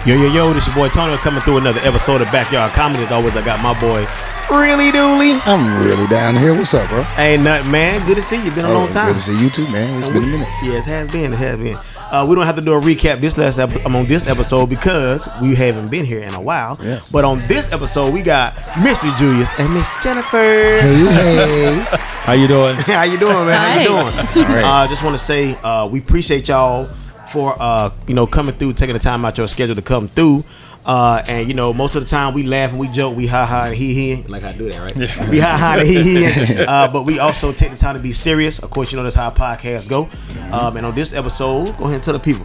Yo, this your boy Tony coming through another episode of Backyard Comedy. As always, I got my boy, Really Dooley. I'm really down here. What's up, bro? Ain't nothing, man. Good to see you. Been a long time. Good to see you too, man. It's been a minute. Yes, it has been. We don't have to do a recap on this episode because we haven't been here in a while. Yeah. But on this episode, we got Mr. Julius and Miss Jennifer. Hey. How you doing? How you doing, man? How you doing? All right. Just want to say we appreciate y'all for coming through, taking the time out your schedule to come through. And most of the time we laugh and we joke, we ha ha and he like I do that, right? We ha ha and he but we also take the time to be serious. Of course, that's how podcasts go. And on this episode, go ahead and tell the people.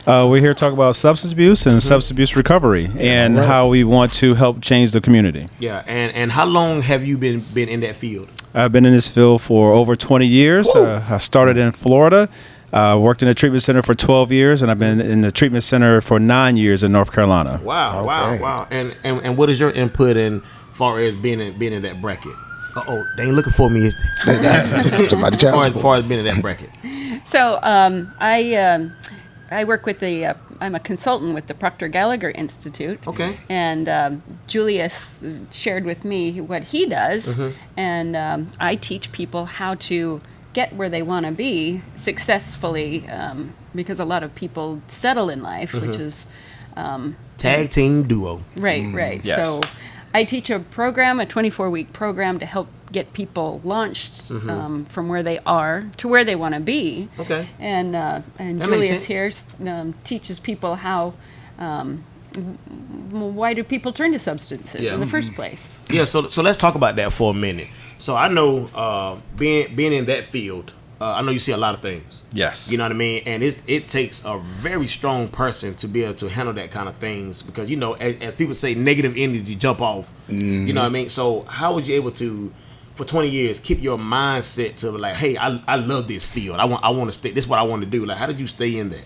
We're here to talk about substance abuse and substance abuse recovery and how we want to help change the community. Yeah, and how long have you been in that field? I've been in this field for over 20 years. I started in Florida. Worked in a treatment center for 12 years, and I've been in the treatment center for 9 years in North Carolina. Wow, Okay. wow. And what is your input in far as being in that bracket? They ain't looking for me. Somebody child As far as being in that bracket. So I work with I'm a consultant with the Proctor Gallagher Institute. Okay. And Julius shared with me what he does, and I teach people how to get where they want to be successfully, because a lot of people settle in life, which is Tag team duo. right. Yes. So I teach a program, a 24-week program to help get people launched from where they are to where they want to be. Okay. And makes Julius sense. here teaches people how why do people turn to substances in the first place. Yeah, so let's talk about that for a minute. So I know being in that field, I know you see a lot of things. Yes. You know what I mean? And it takes a very strong person to be able to handle that kind of things because, as people say, negative energy jump off. You know what I mean? So how was you able to, for 20 years, keep your mindset to like, hey, I love this field. I want to stay. This is what I want to do. Like, how did you stay in that?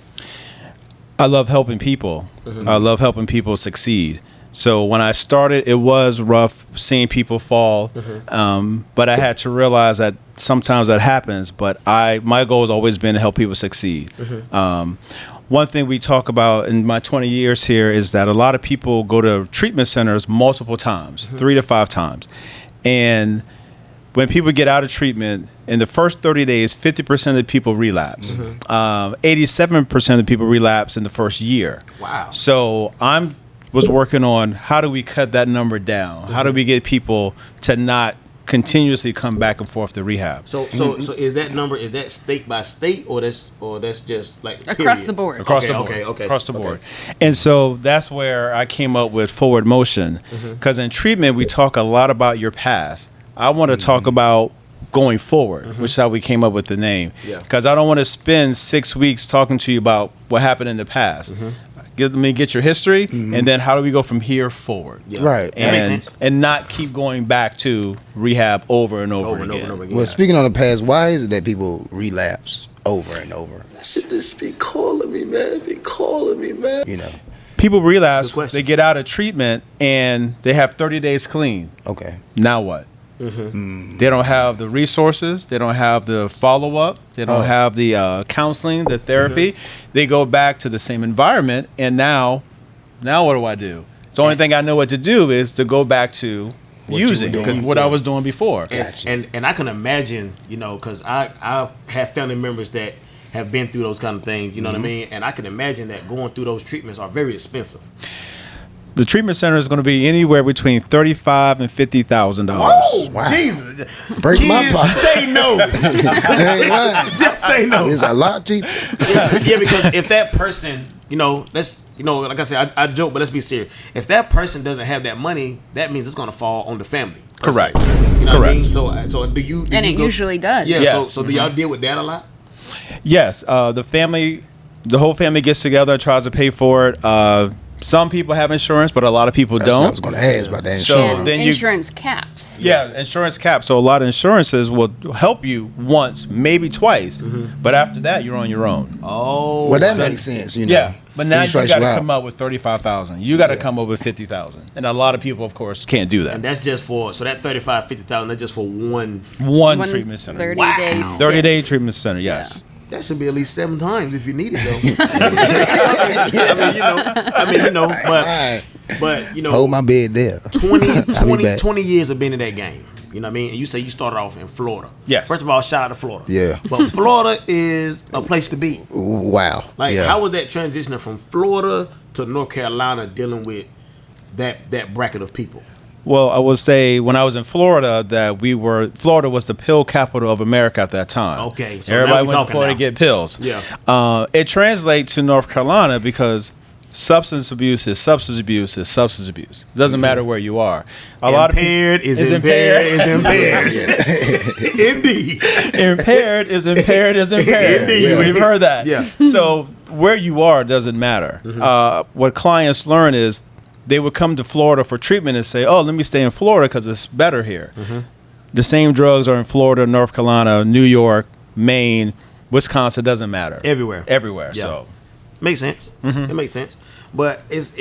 I love helping people. I love helping people succeed. So when I started, it was rough seeing people fall, but I had to realize that sometimes that happens. But my goal has always been to help people succeed. One thing we talk about in my 20 years here is that a lot of people go to treatment centers multiple times, 3 to 5 times, and when people get out of treatment, in the first 30 days, 50% of the people relapse. 87% of the people relapse in the first year. Wow. So was working on how do we cut that number down? How do we get people to not continuously come back and forth to rehab? So is that number, is that state by state or that's just like Across period? the board. Across the board. Okay. Across the board. And so that's where I came up with forward motion. Because in treatment, we talk a lot about your past. I want to talk about going forward, which is how we came up with the name. Because I don't want to spend 6 weeks talking to you about what happened in the past. Let me get your history, and then how do we go from here forward? Yeah. Right. And not keep going back to rehab over and over again. Well, speaking on the past, why is it that people relapse over and over? Should this be calling me, man? Be calling me, man. People relapse, Good question. they get out of treatment, and they have 30 days clean. Okay. Now what? They don't have the resources. They don't have the follow-up. They don't have the counseling, the therapy. They go back to the same environment, and now what do I do? The only thing I know what to do is to go back to what I was doing before. And I can imagine, because I have family members that have been through those kind of things, you know what I mean? And I can imagine that going through those treatments are very expensive. The treatment center is going to be anywhere between $35,000 and $50,000. Wow. Jesus. Break my Kids, pocket. say no. Ain't lying. Just say no. It's a lot cheaper. Yeah, because if that person, like I said, I joke, but let's be serious. If that person doesn't have that money, that means it's going to fall on the family. Correct. You know what I mean? Correct. So do you? And it usually does. Yeah. Yes. So do y'all deal with that a lot? Yes. The whole family gets together and tries to pay for it. Some people have insurance, but a lot of people That's what I don't. was going to ask about that So insurance. And then insurance caps. Yeah, insurance cap. So a lot of insurances will help you once, maybe twice, but after that, you're on your own. Oh. Well, that makes sense, Yeah, but now you strikes got to out. come up with $35,000. You got to come up with $50,000, and a lot of people, of course, can't do that. And that's just for that $35,000, $50,000. That's just for one. One treatment center, 30 Wow. days. 30-day treatment center. Yes. That should be at least 7 times if you need it, though. But you know, Hold my bed there. 20 years of being in that game. You know what I mean? And you say you started off in Florida. Yes. First of all, shout out to Florida. Yeah. But Florida is a place to be. Wow. Like, yeah. how was that transitioning from Florida to North Carolina, dealing with that bracket of people? Well, I would say when I was in Florida Florida was the pill capital of America at that time. Okay, so everybody now went to Florida now. to get pills. Yeah. It translates to North Carolina because substance abuse is substance abuse is substance abuse. It doesn't matter where you are. Impaired is impaired. Indeed. Impaired is impaired is impaired. Indeed. We've heard that. Yeah. So where you are doesn't matter. What clients learn is they would come to Florida for treatment and say, "Oh, let me stay in Florida because it's better here." The same drugs are in Florida, North Carolina, New York, Maine, Wisconsin. Doesn't matter. Everywhere. Everywhere. Yeah. So Makes sense. It makes sense. But it's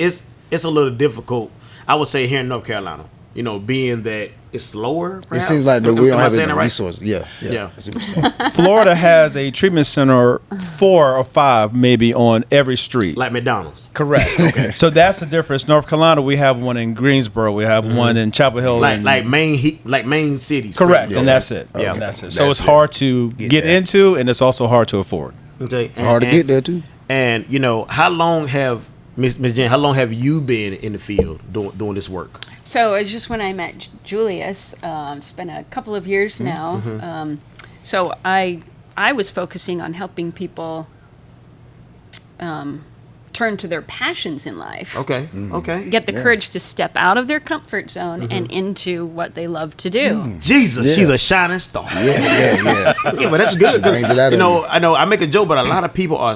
a little difficult, I would say, here in North Carolina. You know, being that it's slower. Perhaps? It seems like we don't have any right? resources. Yeah. That's what you're saying. Florida has a treatment center 4 or 5 maybe on every street. Like McDonald's. Correct. Okay. So that's the difference. North Carolina, we have one in Greensboro. We have one in Chapel Hill. Like main cities. Correct. Yeah. And that's it. Yeah. And that's it. That's So it's it. hard to get that. into, and it's also hard to afford. Okay. Hard to get there too. And you know, how long have Miss Jen? How long have you been in the field doing this work? So it's just when I met Julius. It's been a couple of years now. So I was focusing on helping people turn to their passions in life. Okay. Okay. Get the courage to step out of their comfort zone and into what they love to do. Jesus, Yeah. she's a shining star. Yeah. Yeah, but that's good. Brings it out You of know, you. I know. I make a joke, but a lot of people are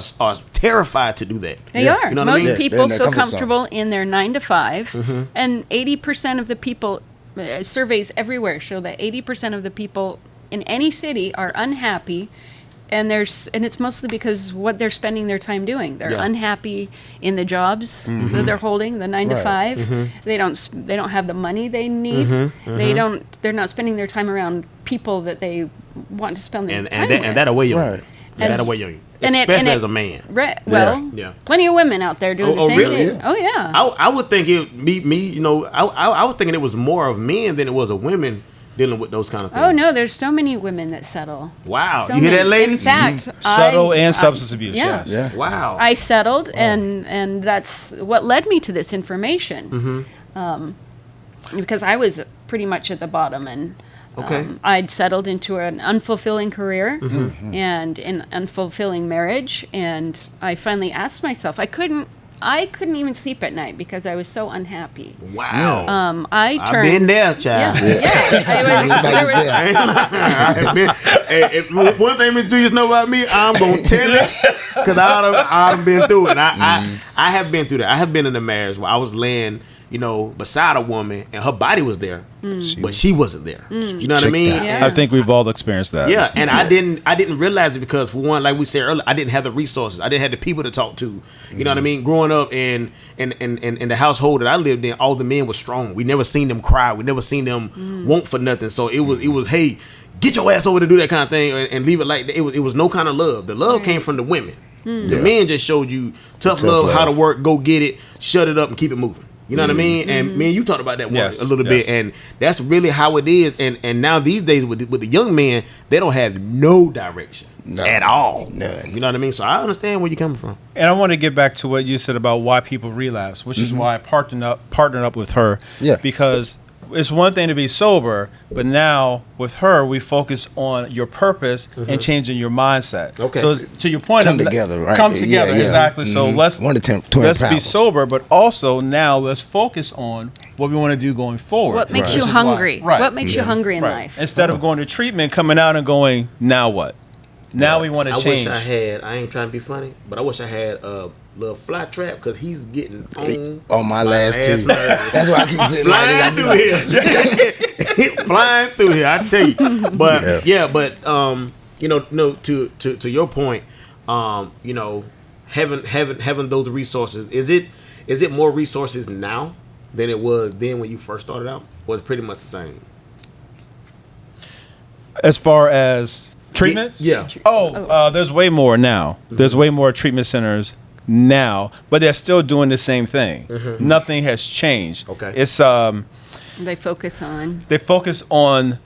terrified to do that. They Yeah. are. You know what I Most mean? They're people in their feel comfort zone. comfortable in their 9 to 5, and 80% of the people, surveys everywhere show that 80% of the people in any city are unhappy, and it's mostly because what they're spending their time doing. They're Yeah. unhappy in the jobs that they're holding, the 9 to Right. 5. They don't have the money they need. They're not spending their time around people that they want to spend their time with. And that'll weigh you. Right. And that'll weigh you. Especially as a man. Right. Well, Yeah. plenty of women out there doing Oh, the same really? thing. Oh yeah. I would think it me. You know, I was thinking it was more of men than it was of women dealing with those kind of things. Oh no, there's so many women that settle. Wow, So you hear that, many. ladies? In fact, Subtle I- and I- substance abuse. yeah. Yes. Yeah. Wow. I settled, and that's what led me to this information. Because I was pretty much at the bottom, and Okay. I'd settled into an unfulfilling career and an unfulfilling marriage, and I finally asked myself, I couldn't even sleep at night because I was so unhappy. Wow. I I've turned. been there, child. If one thing Miss Julius know about me, I'm gonna tell it because I've been through it. I have been through that. I have been in a marriage where I was laying, you know, beside a woman and her body was there, but she wasn't there. You know what I Check mean? that. Yeah. I think we've all experienced that. Yeah, and I didn't realize it because, for one, like we said earlier, I didn't have the resources. I didn't have the people to talk to. You know what I mean? Growing up in the household that I lived in, all the men were strong. We never seen them cry. We never seen them want for nothing. So it was hey, get your ass over to do that kind of thing and leave it like that. It was no kind of love. The love came from the women. The men just showed you tough love, how to work, go get it, shut it up, and keep it moving. You know what I mean? And me and you talked about that Yes, a little bit, and that's really how it is. And now these days with the young men, they don't have no direction at all. None. You know what I mean? So I understand where you're coming from. And I want to get back to what you said about why people relapse, which is why I partnered up with her. Yeah. Because it's one thing to be sober, but now with her, we focus on your purpose and changing your mindset. Okay. So it's, to your point, Come together, right? Come together, Yeah, yeah. exactly. So let's One of the twin let's be powers. sober, but also now let's focus on what we want to do going forward. What makes Which you is why- hungry? Right. What makes you hungry in Right. life? Instead of going to treatment, coming out and going, now what? Now we want to I change. wish I had. I ain't trying to be funny, but I wish I had a little fly trap because he's getting On my last ass two. nerve. That's why I keep sitting like Flying this. through here, flying through here. I tell you, but you know, to your point, you know, having those resources, is it more resources now than it was then when you first started out? Or it's pretty much the same? As far as Treatments? Yeah. There's way more now. There's way more treatment centers now, but they're still doing the same thing. Nothing has changed. Okay. It's They focus on. they focus on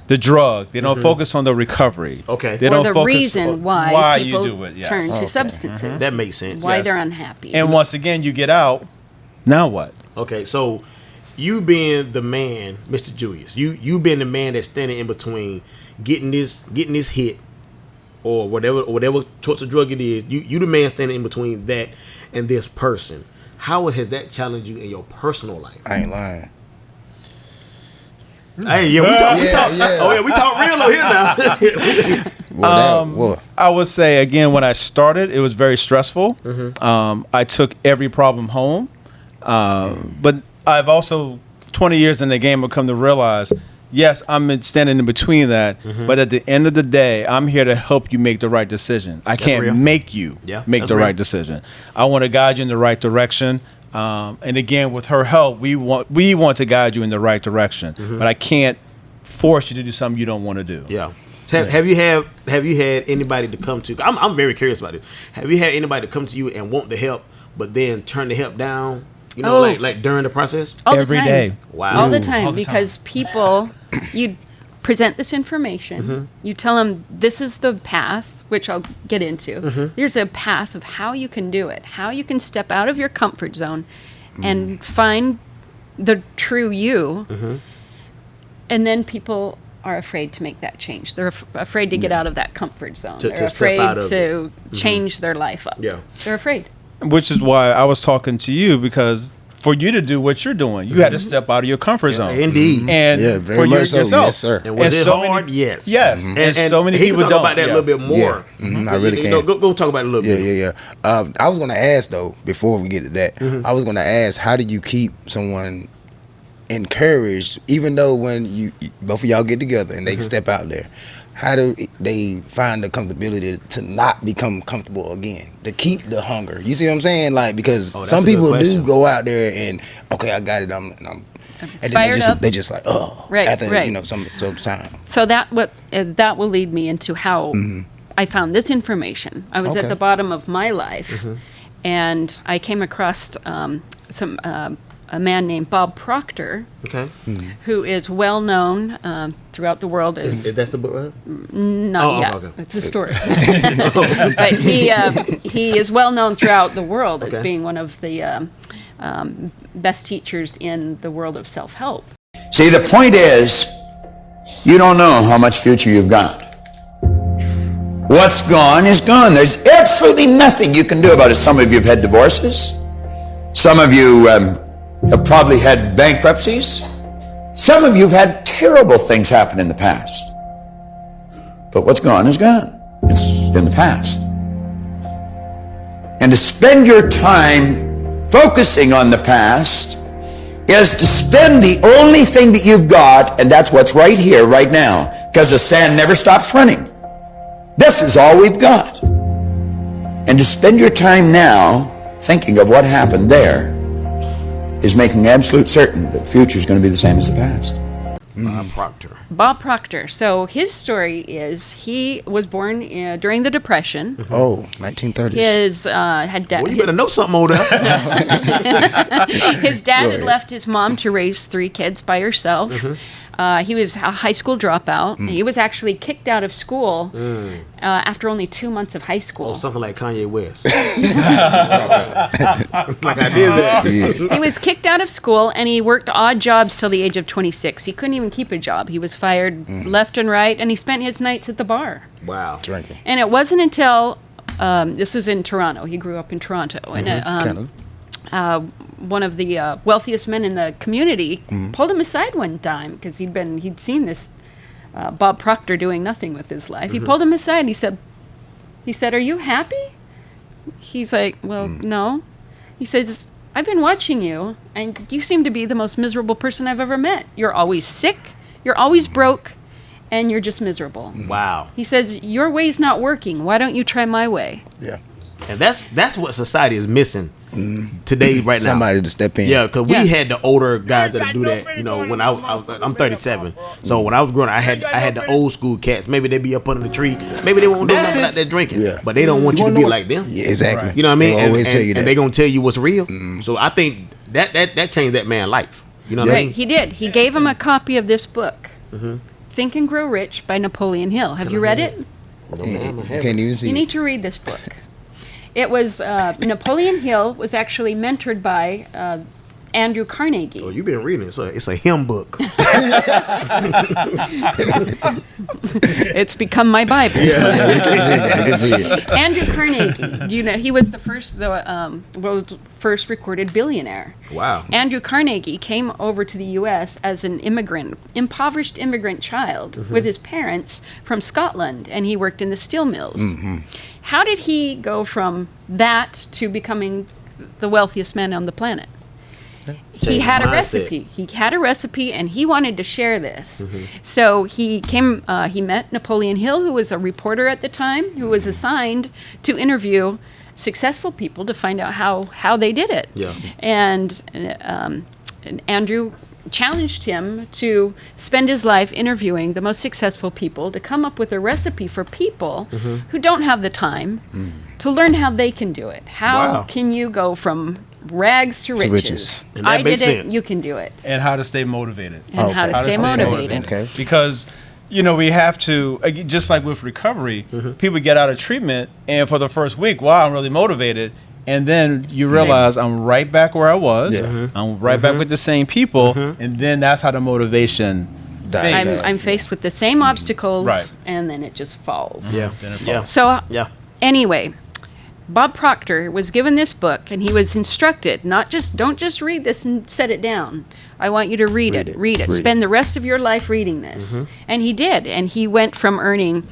the drug. They don't focus on the recovery. Okay. They Or don't the focus reason on why you people do it. Yes. turn to substances. That makes sense. Why Yes. they're unhappy. And once again, you get out. Now what? Okay, so you being the man, Mr. Julius, you being the man that's standing in between getting this hit or whatever sorts of drug it is, you the man standing in between that and this person. How has that challenged you in your personal life? I ain't lying. Hey, yeah, we talk. Yeah. Oh yeah, we talk real over here now. I would say again, when I started, it was very stressful. I took every problem home, but I've also 20 years in the game, I've come to realize, yes, I'm standing in between that, but at the end of the day, I'm here to help you make the right decision. I can't real. make you make the right decision. I want to guide you in the right direction. And again, with her help, we want to guide you in the right direction, but I can't force you to do something you don't want to do. Yeah. Have you had anybody to come to? I'm very curious about it. Have you had anybody to come to you and want the help, but then turn the help down? You know, like during the process. Every day. Wow. All the time, All the because people, you present this information, you tell them this is the path, which I'll get into. There's a path of how you can do it, how you can step out of your comfort zone and find the true you. And then people are afraid to make that change. They're afraid to get out of that comfort zone. They're afraid to change their life up. Yeah. They're afraid. Which is why I was talking to you, because for you to do what you're doing, you had to step out of your comfort zone. Indeed. And very much so. yourself. Yes, sir. And was it hard? Yes. Yes. And so many he people can don't. talk about that a little bit more. I really can. Go talk about it a little bit. Yeah. I was gonna ask though, before we get to that, I was gonna ask, how do you keep someone encouraged, even though when you both of y'all get together and they step out there, how do they find the comfortability to not become comfortable again, to keep the hunger? You see what I'm saying? Like, because some people do go out there and, okay, I got it, I'm and then they just like, after some time. So that will lead me into how I found this information. I was at the bottom of my life, and I came across a man named Bob Proctor, who is well known throughout the world. Is that the book, right? Not yet. Okay. It's a story. But he is well known throughout the world as being one of the best teachers in the world of self-help. See, the point is, you don't know how much future you've got. What's gone is gone. There's absolutely nothing you can do about it. Some of you have had divorces. Some of you have probably had bankruptcies. Some of you have had terrible things happen in the past. But what's gone is gone. It's in the past. And to spend your time focusing on the past is to spend the only thing that you've got, and that's what's right here, right now, because the sand never stops running. This is all we've got. And to spend your time now thinking of what happened there is making absolute certain that the future is going to be the same as the past. Bob Proctor. So his story is he was born during the Depression. 1930s. His had you better know something over there. His dad had left his mom to raise 3 kids by herself. He was a high school dropout. He was actually kicked out of school after only 2 months of high school. Oh, something like Kanye West. Like I did that. He was kicked out of school, and he worked odd jobs till the age of 26. He couldn't even keep a job. He was fired left and right, and he spent his nights at the bar. Wow. Drinking. And it wasn't until, this was in Toronto. He grew up in Toronto. And one of the wealthiest men in the community pulled him aside one time because he'd seen this Bob Proctor doing nothing with his life. He pulled him aside and he said, "Are you happy?" He's like, "Well, no." He says, "I've been watching you, and you seem to be the most miserable person I've ever met. You're always sick, you're always broke, and you're just miserable." Wow. He says, "Your way's not working. Why don't you try my way?" Yeah. And that's what society is missing today, right now. Somebody to step in. Yeah, because we had the older guys that do that. You know, when I'm 37, so when I was growing up, I had the old school cats. Maybe they be up under the tree. Maybe they won't do nothing like that drinking. Yeah. But they don't want you to be like them. Yeah, exactly. Right. You know what I mean? They always tell you that. And they gonna tell you what's real. So I think that changed that man's life. You know what I Right, mean? he did. He gave him a copy of this book, Think and Grow Rich by Napoleon Hill. Have you read it? You can't even see You it. need to read this book. It was Napoleon Hill was actually mentored by Andrew Carnegie. Oh, you've been reading it. So it's a hymn book. It's become my Bible. You can see it. Andrew Carnegie, do you know he was the world's first recorded billionaire. Wow. Andrew Carnegie came over to the U.S. as an impoverished immigrant child with his parents from Scotland, and he worked in the steel mills. How did he go from that to becoming the wealthiest man on the planet? He had a recipe. He had a recipe, and he wanted to share this. So he came. He met Napoleon Hill, who was a reporter at the time, who was assigned to interview successful people to find out how they did it. Yeah. And Andrew challenged him to spend his life interviewing the most successful people to come up with a recipe for people who don't have the time to learn how they can do it. How can you go from rags to riches? And that I makes did it, sense. you can do it. And how to stay motivated. And how to stay motivated. Okay. Because we have to, just like with recovery, people get out of treatment, and for the first week, wow, I'm really motivated. And then you realize I'm right back where I was. Yeah. I'm right back with the same people. And then that's how the motivation fades. I'm faced with the same obstacles, Right. and then it just falls. Yeah. Then it Yeah. falls. So Yeah. anyway, Bob Proctor was given this book, and he was instructed, don't just read this and set it down. I want you to read it. Spend the rest of your life reading this. And he did, and he went from earning,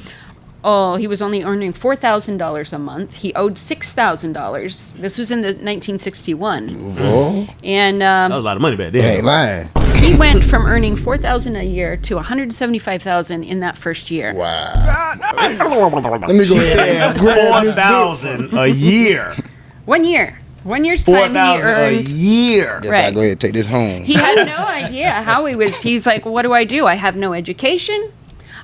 he was only earning $4,000 a month. He owed $6,000. This was in the 1961. Oh, And That was a lot of money back then. I ain't lying. he went from earning $4,000 a year to $175,000 in that first year. Wow. Let me go ahead and grab this book. 4,000 a year. 1 year. 1 year's time he 4,000 a earned. year. Yes, I Right. go ahead and take this home. He had no idea how he's like, what do I do? I have no education.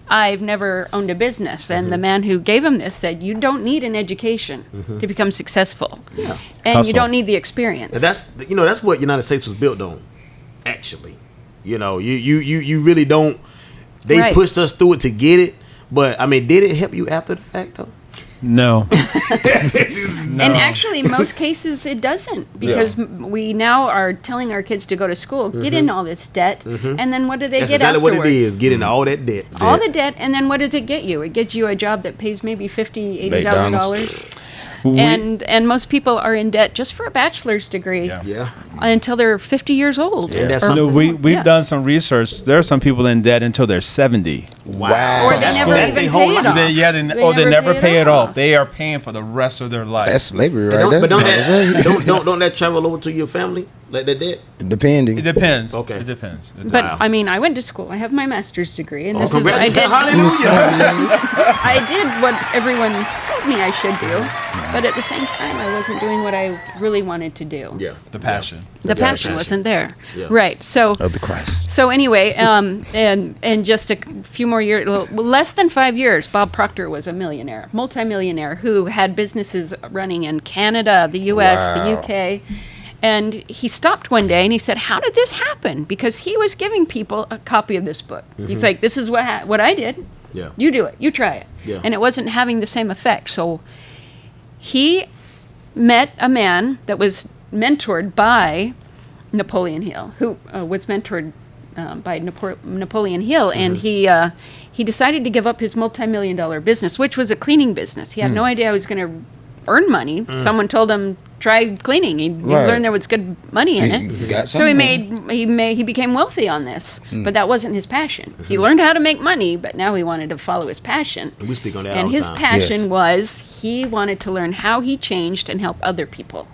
I've never owned a business. And the man who gave him this said, you don't need an education to become successful. Yeah. And Hustle. you don't need the experience. And that's what United States was built on. Actually, you really don't. They Right. pushed us through it to get it, but I mean, did it help you after the fact though? No. And actually, in most cases, it doesn't, because we now are telling our kids to go to school, get in all this debt, and then what do they That's get exactly afterwards? what it is. Getting all that debt. All the debt, and then what does it get you? It gets you a job that pays maybe $80,000. And most people are in debt just for a bachelor's degree Yeah. until they're 50 years old. And that's No, something. we've done some research. There are some people in debt until they're 70. Wow. Or they never That's even their whole pay it life. off. They never pay it off. They are paying for the rest of their life. That's slavery right Don't, there. but don't that travel over to your family like that debt? Depending. It depends. Okay. It depends. But Wow. I mean, I went to school. I have my master's degree, and this is Congrats. I did. Hallelujah. I did what everyone told me I should do, but at the same time, I wasn't doing what I really wanted to do. Yeah. The passion. The passion wasn't there. Yeah. Right. So. Of the Christ. So anyway, and just a few more years, less than 5 years, Bob Proctor was a millionaire, multimillionaire, who had businesses running in Canada, the U.S., the Wow. U.K., and he stopped one day and he said, "How did this happen?" Because he was giving people a copy of this book. He's like, "This is what I did. Yeah. You do it. You try it." Yeah. And it wasn't having the same effect. So he met a man that was mentored by Napoleon Hill, who was mentored by Napoleon Hill, and he decided to give up his multi-million-dollar business, which was a cleaning business. He had no idea how he was going to earn money. Someone told him, try cleaning. He Right. learned there was good money in He it. got So he something. he became wealthy on this, but that wasn't his passion. He learned how to make money, but now he wanted to follow his passion. We speak on that And all the his time. passion Yes. was he wanted to learn how he changed and help other people.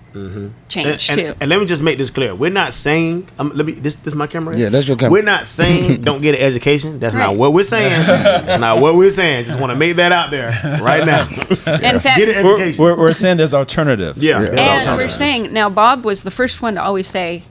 change too. And let me just make this clear: we're not saying this is my camera. Yeah, that's your camera. We're not saying don't get an education. That's not Right. what we're saying. That's not what we're saying. Just want to make that out there right now. In fact, Get an education. We're saying there's alternatives. Yeah. Yeah. there's and we're alternatives. saying now Bob was the first one to always say,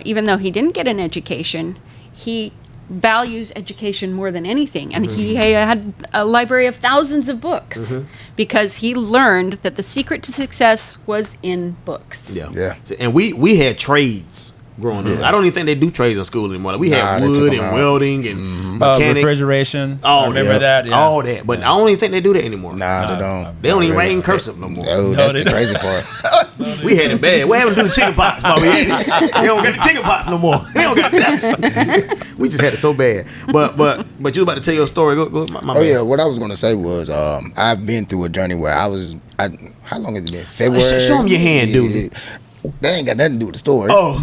even though he didn't get an education, he values education more than anything, and he had a library of thousands of books because he learned that the secret to success was in books. Yeah. Yeah. And we had trades growing up. Yeah. I don't even think they do trades in school anymore. Like, we had Nah, they took wood them and out. welding and mechanic. Refrigeration. All I remember that. that. Yeah. All that. But I don't even think they do that anymore. Nah, they don't. They don't even write in really. cursive no more. Oh, that's they the don't. crazy part. We had it bad. What happened to the chicken pox, Bobby? They don't got the chicken pox no more. They don't got that. We just had it so bad. But you was about to tell your story. Go my Oh bad. yeah, what I was gonna say was I've been through a journey where how long has it been? February. Show 'em your hand, dude. That ain't got nothing to do with the story. Oh,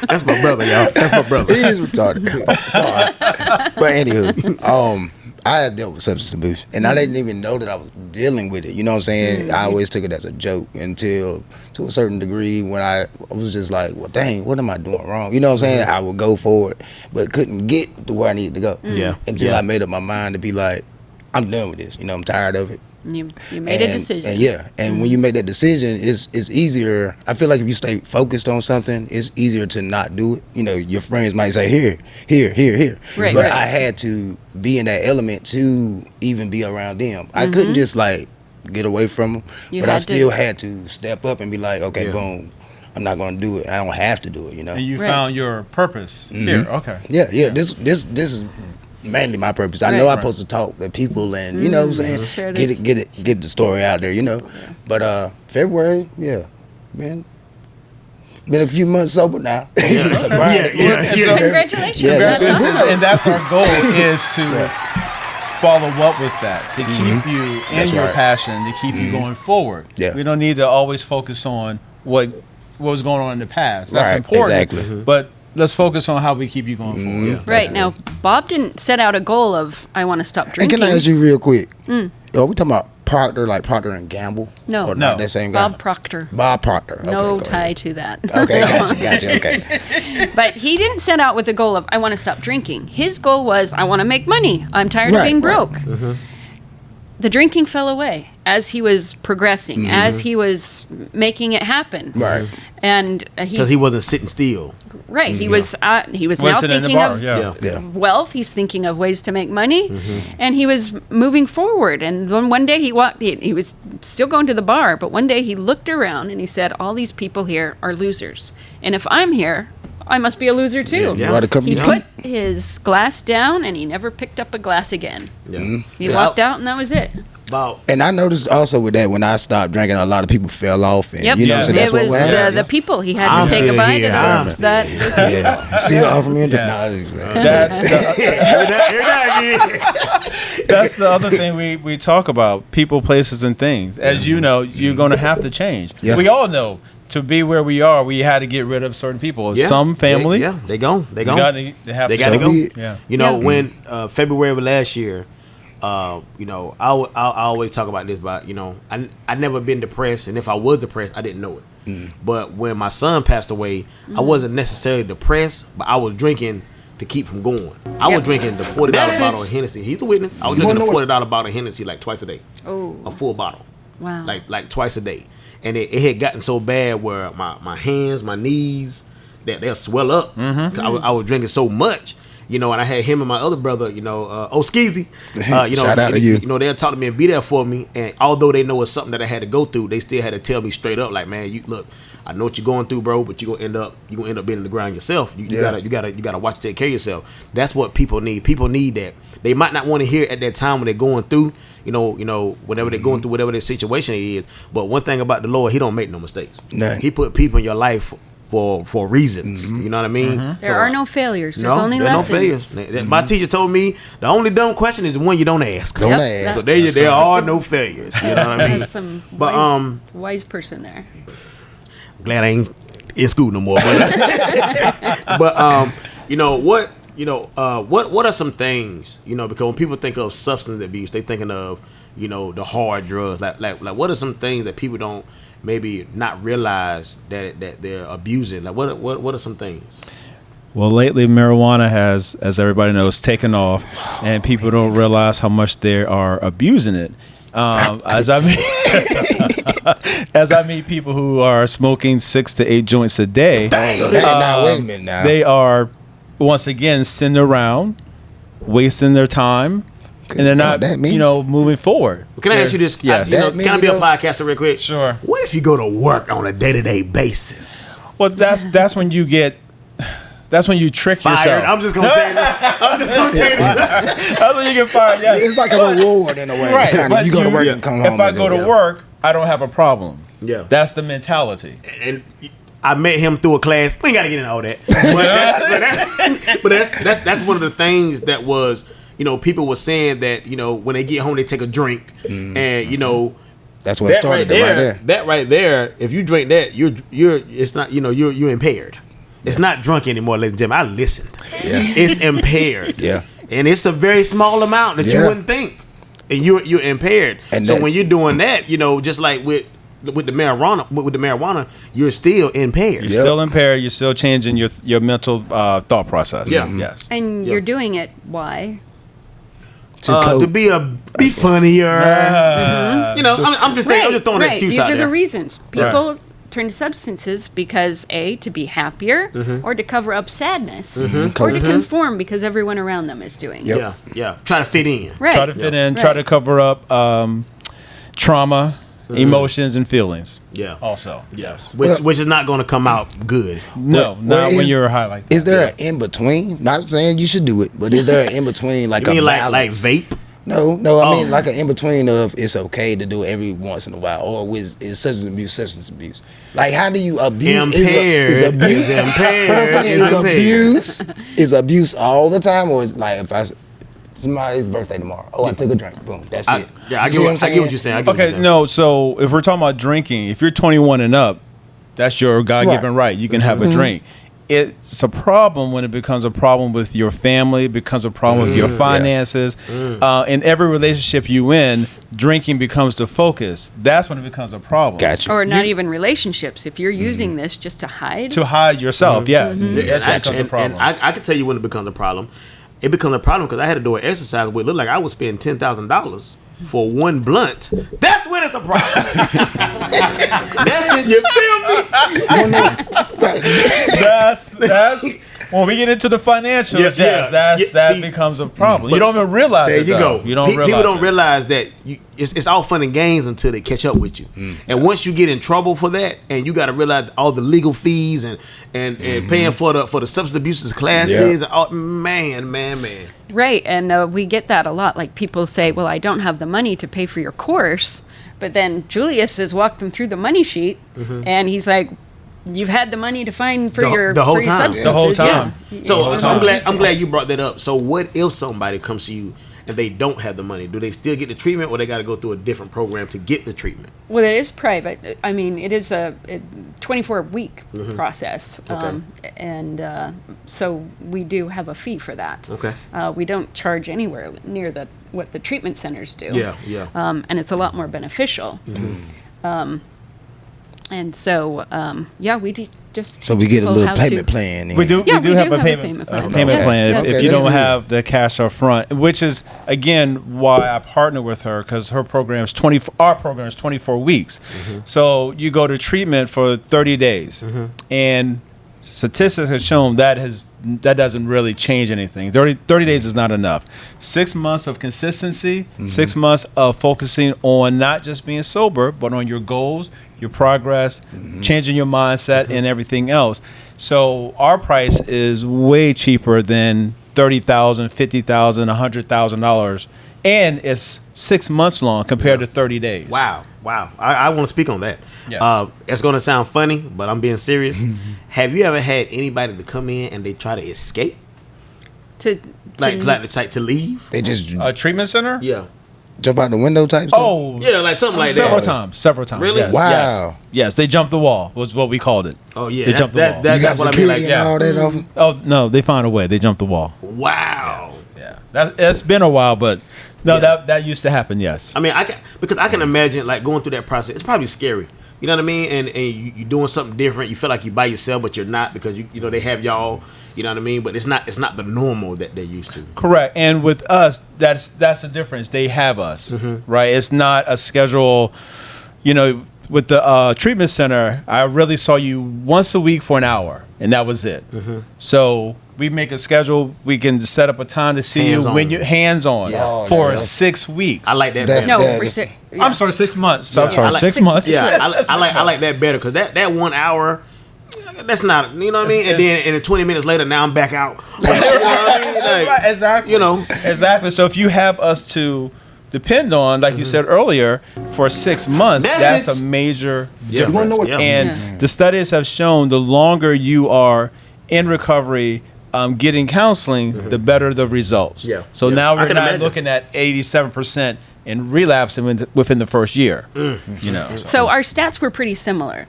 that's my brother, y'all. That's my brother. He is retarded. Sorry. But anywho, I had dealt with substance abuse, and I didn't even know that I was dealing with it. You know what I'm saying? I always took it as a joke until, to a certain degree, when I was just like, well, dang, what am I doing wrong? You know what I'm saying? I would go for it, but couldn't get to where I needed to go. Yeah. Until Yeah. I made up my mind to be like, I'm done with this. You know, I'm tired of it. You made a decision. And yeah, and when you make that decision, it's easier. I feel like if you stay focused on something, it's easier to not do it. You know, your friends might say here. Right, But right. I had to be in that element to even be around them. I couldn't just like get away from them, You but I had still to- had to step up and be like, okay, Yeah. boom, I'm not going to do it. I don't have to do it. You know. And you Right. found your purpose here. Okay. Yeah. This is mainly my purpose. I know Right. I'm supposed to talk to people and you know what I'm saying, Share get the story out there, you know. But February, yeah, man, been a few months sober now. It's a grind. Yeah. Congratulations. Yeah. That's awesome. And that's our goal is to follow up with that, to keep you in That's your right. passion, to keep you going forward. Yeah. We don't need to always focus on what was going on in the past. That's Right, important. exactly. But let's focus on how we keep you going forward. Right now, Bob didn't set out a goal of I want to stop And drinking. can I ask you real quick? Are we talking about Proctor, like Proctor and Gamble? No. Or No. not that same guy? Bob Proctor. Bob Proctor. Okay, No go tie ahead. to that. Okay, gotcha. Okay. But he didn't set out with the goal of I want to stop drinking. His goal was I want to make money. I'm tired of Right, being right. broke. The drinking fell away as he was progressing, as he was making it happen. Right. And Because he wasn't sitting still. right, he was now Wasn't in the thinking bar, of yeah. Yeah. wealth. He's thinking of ways to make money, and he was moving forward. And then one day he walked. He was still going to the bar, but one day he looked around and he said, "All these people here are losers, and if I'm here, I must be a loser too." You ought to come He down. put his glass down and he never picked up a glass again. Yeah. He walked out and that was it. About And I noticed also with that, when I stopped drinking, a lot of people fell off. And Yep. you know what I'm saying? Yeah. That's it was what happened. the people he had I'm to say still goodbye here. to. Those, that was Yeah. Still offer me a drink. Yeah. Nah, That's the, here that again. that's the other thing we talk about, people, places, and things. As you know, you're going to have to change. Yeah. We all know to be where we are, we had to get rid of certain people. Yeah. Some family, They gone. They you gone. they have They to gotta go. go. we- Yeah. You know, Yeah. when February of last year, you know, I always talk about this, but you know, I never been depressed, and if I was depressed, I didn't know it. But when my son passed away, I wasn't necessarily depressed, but I was drinking to keep from going. I was Yep. drinking the $40 bottle of Hennessy. He's a witness. I was drinking the $40 bottle of Hennessy like twice a day, Oh, a full bottle, wow. like twice a day, and it had gotten so bad where my hands, my knees, that they'll swell up. 'Cause I was drinking so much. You know, and I had him and my other brother, you know, Skeezy. You know, Shout out to you. You know, they'll talk to me and be there for me. And although they know it's something that I had to go through, they still had to tell me straight up, like, man, you look, I know what you're going through, bro, but you're gonna end up being in the ground yourself. You Yeah. gotta watch, take care of yourself. That's what people need. People need that. They might not want to hear it at that time when they're going through, you know, whenever they're going through whatever their situation is. But one thing about the Lord, He don't make no mistakes. None. He put people in your life for reasons. You know what I mean? There So, are no failures. There's only there are lessons. no failures. My teacher told me the only dumb question is the one you don't ask. Don't Yep, ask. So there are no failures. You know what I mean? That's some But, wise person there. Glad I ain't in school no more. But, but you know what what are some things, because when people think of substance abuse, they thinking of, the hard drugs. Like what are some things that people don't maybe not realize that they're abusing? Like what are some things? Well, lately marijuana has, as everybody knows, taken off, and people don't realize how much they are abusing it. As I meet people who are smoking 6 to 8 joints a day, Now, wait a minute now. they are once again sitting around, wasting their time, and they're not, moving forward. Can I ask you this? Yes. Can I be a podcaster real quick? Sure. What if you go to work on a day-to-day basis? Well, that's when you get. That's when you trick Fired. yourself. I'm just gonna tell you. That's when you get fired. Yeah. It's like a reward in a way. Right. Kinda. You go to work and come home. If I go to work, I don't have a problem. Yeah. That's the mentality. And I met him through a class. We ain't gotta get into all that. But that's one of the things that was, people were saying that, when they get home they take a drink, and that's what started right there. That right there, if you drink that, you're it's not, you're impaired. It's not drunk anymore, ladies and gentlemen. I listened. Yeah. It's impaired. Yeah. And it's a very small amount that you wouldn't think. And you're impaired. And so when you're doing that, just like with the marijuana, you're still impaired. You're still impaired. You're still changing your mental thought process. Yeah. Yes. And you're doing it. Why? To be funnier. I'm just throwing an excuse out there. These are the reasons people turn to substances because to be happier, or to cover up sadness, or to conform because everyone around them is doing it. Yeah. Try to fit in. Right. Try to fit in. Try to cover up trauma, emotions, and feelings. Yeah. Also, yes. Which is not going to come out good. No, not when you're high like that. Is there an in between? Not saying you should do it, but is there an in between, like you mean a like vape? No, I mean like an in between of it's okay to do it every once in a while, or is substance abuse? Like, how do you abuse? Impaired. Is abuse impaired. What I'm saying is abuse all the time, or is like if somebody's birthday tomorrow, I took a drink, boom, that's it. Yeah, I get what you're saying. No, so if we're talking about drinking, if you're 21 and up, that's your God-given right. You can have a drink. It's a problem when it becomes a problem with your family, it becomes a problem with your finances. In every relationship you in, drinking becomes the focus. That's when it becomes a problem. Gotcha. Or not even relationships. If you're using this just to hide. To hide yourself, yes. That's when it becomes a problem. And I can tell you when it becomes a problem. It becomes a problem because I had to do an exercise where it looked like I was spending $10,000 for one blunt. That's when it's a problem. You feel me? That's when we get into the financials. That becomes a problem. You don't even realize it. There you go. You don't realize people don't realize that it's all fun and games until they catch up with you. And once you get in trouble for that, and you got to realize all the legal fees and paying for the substance abuse classes. Man. Right, and we get that a lot. Like people say, well, I don't have the money to pay for your course. But then Julius has walked them through the money sheet, and he's like, you've had the money to find for your substances. The whole time. So I'm glad you brought that up. So what if somebody comes to you and they don't have the money? Do they still get the treatment, or they got to go through a different program to get the treatment? Well, it is private. I mean, it is a 24-week process. And so we do have a fee for that. Okay. We don't charge anywhere near what the treatment centers do. Yeah. And it's a lot more beneficial. And so, we do just. So we get a little payment plan. We do have a payment plan. Yes. If you don't have the cash up front, which is again why I partner with her, because our program is 24 weeks. So you go to treatment for 30 days, and statistics have shown that doesn't really change anything. 30 days is not enough. 6 months of consistency, 6 months of focusing on not just being sober, but on your goals, your progress, changing your mindset, and everything else. So our price is way cheaper than $30,000, $50,000, $100,000, and it's 6 months long compared to 30 days. Wow. I want to speak on that. Yes. It's going to sound funny, but I'm being serious. Have you ever had anybody to come in and they try to escape? To leave? They just A treatment center? Yeah. jump out the window type stuff? Oh, Yeah, like something like several that. Several times. Really? Yes. Wow. Yes, they jumped the wall. Was what we called it. Oh yeah, They jumped the wall. You got That's what I mean. security Like, and all that off? Oh no, they found a way. They jumped the wall. wow. Yeah, that's been a while, but no, Yeah. that used to happen. Yes. I mean, because I can imagine like going through that process. It's probably scary. You know what I mean? And you're doing something different. You feel like you're by yourself, but you're not because you know they have y'all. You know what I mean? But it's not the normal that they're used to. Correct. And with us, that's the difference. They have us, right? It's not a schedule. You know, with the treatment center, I really saw you once a week for an hour, and that was it. So we make a schedule. We can set up a time to see you when you hands on Yeah. for yeah. 6 weeks. I like that. That's- better. No, Yeah, for just- six. I'm sorry, 6 months. I'm Yeah, sorry, I like 6 six- months. Yeah, I like that better because that 1 hour. That's not, you know what I mean? And then 20 minutes later, now I'm back out. You know what I mean? Like, Right, exactly. You know. Exactly. So if you have us to depend on, like you said earlier, for 6 months, that's a major Yeah. difference. Yeah. And the studies have shown the longer you are in recovery, getting counseling, the better the results. Yeah. So Yeah. now I we're can not imagine. looking at 87% in relapse within the first year. You know. So our stats were pretty similar.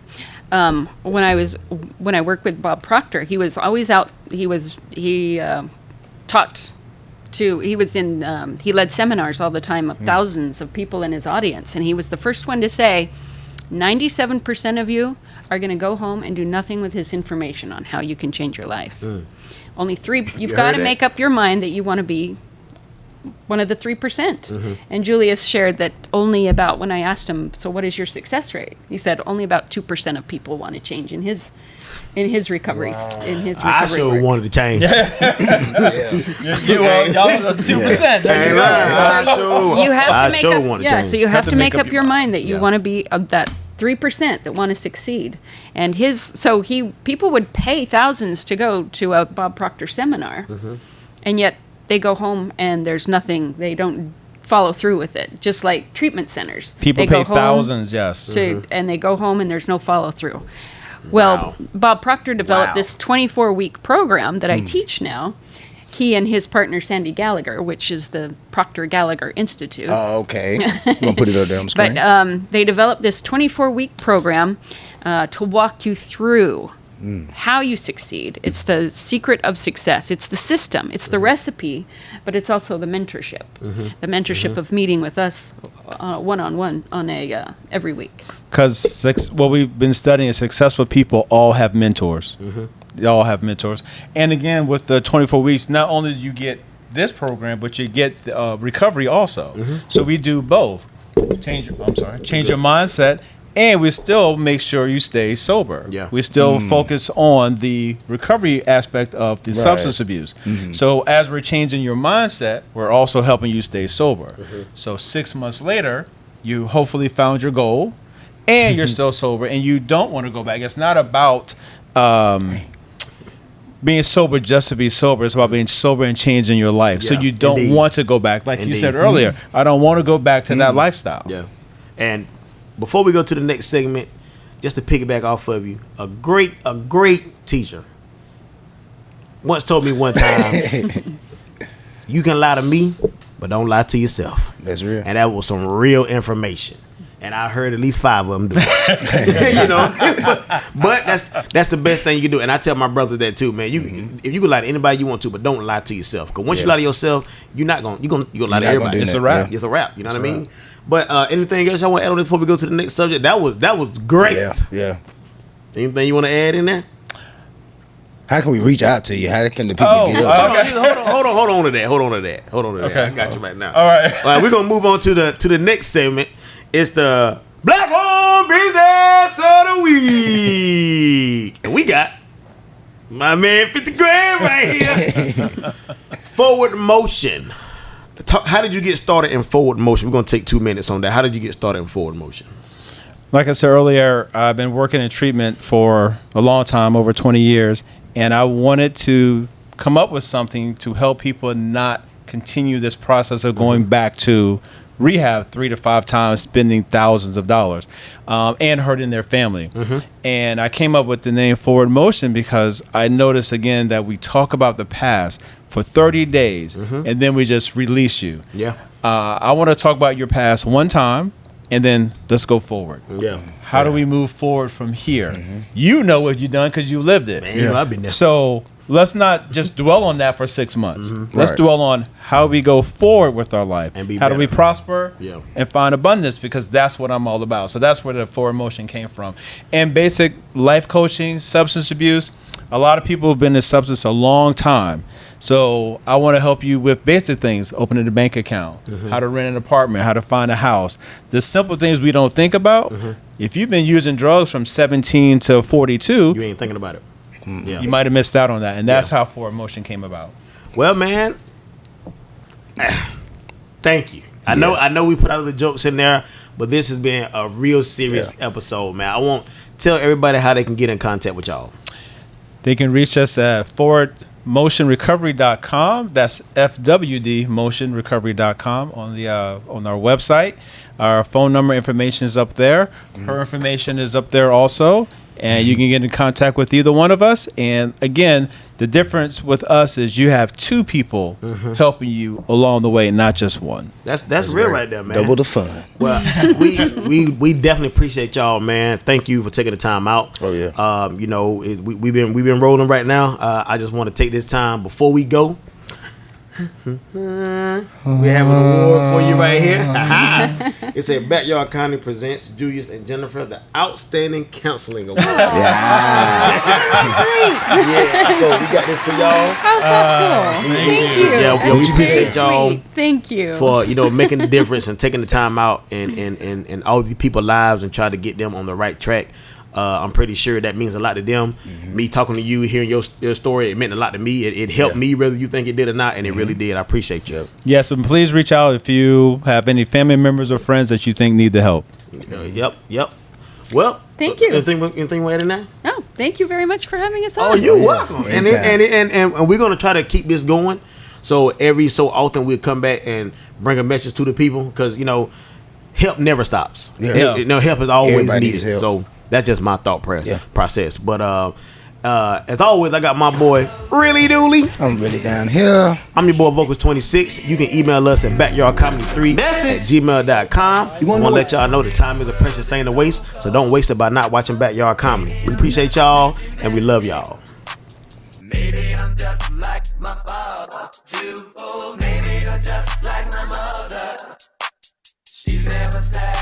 When I worked with Bob Proctor, he was always out. He taught to. He led seminars all the time of thousands of people in his audience, and he was the first one to say, 97% of you are going to go home and do nothing with this information on how you can change your life. Only 3. You've got heard to that? make up your mind that you want to be one of the 3%. And Julius shared that only about, when I asked him, so what is your success rate? He said only about 2% of people want to change in his recoveries. In his recovery I sure work. wanted to change. Y'all was 2%. There you go. You have I to make sure up, want to yeah, change. so you have to make up your mind that you Yeah. want to be of that 3% that want to succeed. And people would pay thousands to go to a Bob Proctor seminar, and yet they go home and there's nothing. They don't follow through with it. Just like treatment centers, People they go pay home thousands, yes. and they go home and there's no follow through. Well, Wow. Bob Proctor developed Wow. this 24-week program that I teach now. He and his partner Sandy Gallagher, which is the Proctor Gallagher Institute. Oh, okay. I'm going to put it up there on the screen. But they developed this 24-week program to walk you through how you succeed. It's the secret of success. It's the system. It's the recipe, but it's also the mentorship. The mentorship of meeting with us one-on-one on every week. Because what we've been studying is successful people all have mentors. They all have mentors. And again, with the 24 weeks, not only do you get this program, but you get recovery also. So we do both. Change your mindset, and we still make sure you stay sober. Yeah. We still focus on the recovery aspect of the substance abuse. So as we're changing your mindset, we're also helping you stay sober. So 6 months later, you hopefully found your goal, and you're still sober, and you don't want to go back. It's not about being sober just to be sober. It's about being sober and changing your life. So Yeah, you don't indeed. want to go back. Like you Indeed. said earlier, I don't want to go back to that lifestyle. Yeah. And before we go to the next segment, just to piggyback off of you, a great teacher once told me one time, you can lie to me, but don't lie to yourself. That's real. And that was some real information. And I heard at least 5 of them do it. You know, but that's the best thing you can do. And I tell my brother that too, man. If you can lie to anybody you want to, but don't lie to yourself. Because once you lie to yourself, you're gonna lie to not gonna everybody. do It's that, a wrap. yeah. It's a wrap. You know what I mean? But anything else I want to add on this before we go to the next subject? That was great. Yeah. Anything you want to add in there? How can we reach out to you? How can the people Oh, get up? okay. Hold on to that. Okay. I got you right now. All right. All right, we're gonna move on to the next segment. It's the Black Home Business of the Week. And we got my man 50 grand right here. Forward motion. How did you get started in forward motion? We're gonna take 2 minutes on that. How did you get started in forward motion? Like I said earlier, I've been working in treatment for a long time, over 20 years, and I wanted to come up with something to help people not continue this process of going back to rehab 3 to 5 times, spending thousands of dollars, and hurting their family. And I came up with the name Forward Motion because I noticed again that we talk about the past for 30 days, and then we just release you. Yeah. I want to talk about your past one time, and then let's go forward. Yeah. How do we move forward from here? You know what you've done because you lived it. Man, you know, I've been there. So let's not just dwell on that for 6 months. Let's Right. dwell on how we go forward with our life. And be how do we better. prosper Yeah. and find abundance, because that's what I'm all about. So that's where the forward motion came from. And basic life coaching, substance abuse. A lot of people have been in substance a long time. So I want to help you with basic things: opening a bank account, how to rent an apartment, how to find a house. The simple things we don't think about. If you've been using drugs from 17 to 42, You ain't thinking about it. Yeah. you might have missed out on that. And that's Yeah. how forward motion came about. Well, man, thank you. I know we put out the jokes in there, but this has been a real serious episode, man. I want to tell everybody how they can get in contact with y'all. They can reach us at forwardmotionrecovery.com. That's FWDmotionrecovery.com on our website. Our phone number information is up there. Her information is up there also. And you can get in contact with either one of us. And again, the difference with us is you have two people helping you along the way, not just one. That's real right there, man. Double the fun. Well, we definitely appreciate y'all, man. Thank you for taking the time out. Oh, yeah. You know, we've been rolling right now. I just want to take this time before we go. We have an award for you right here. It said Backyard County presents Julius and Jennifer the Outstanding Counseling Award. Yeah. So we got this for y'all. How thoughtful. Thank you. Yeah, we That's appreciate very y'all sweet. Thank you. for making the difference and taking the time out and all these people's lives and try to get them on the right track. I'm pretty sure that means a lot to them. Me talking to you, hearing your story, it meant a lot to me. It helped me, whether you think it did or not, and it really did. I appreciate you. Yes, and please reach out if you have any family members or friends that you think need the help. Yep. Well, Thank you. Anything we adding now? No, thank you very much for having us on. Oh, you're welcome. And Anytime. we're gonna try to keep this going. So every so often we'll come back and bring a message to the people, because help never stops. Yeah. Help is always Everybody needed. needs help. So that's just my thought Yeah. process. But as always, I got my boy Really Dooley. I'm really down here. I'm your boy Vocals26. You can email us at backyardcomedy3@gmail.com. We want to let y'all know that time is a precious thing to waste, so don't waste it by not watching Backyard Comedy. We appreciate y'all and we love y'all. Maybe I'm just like my father, too old. Maybe I'm just like my mother. She's never sad.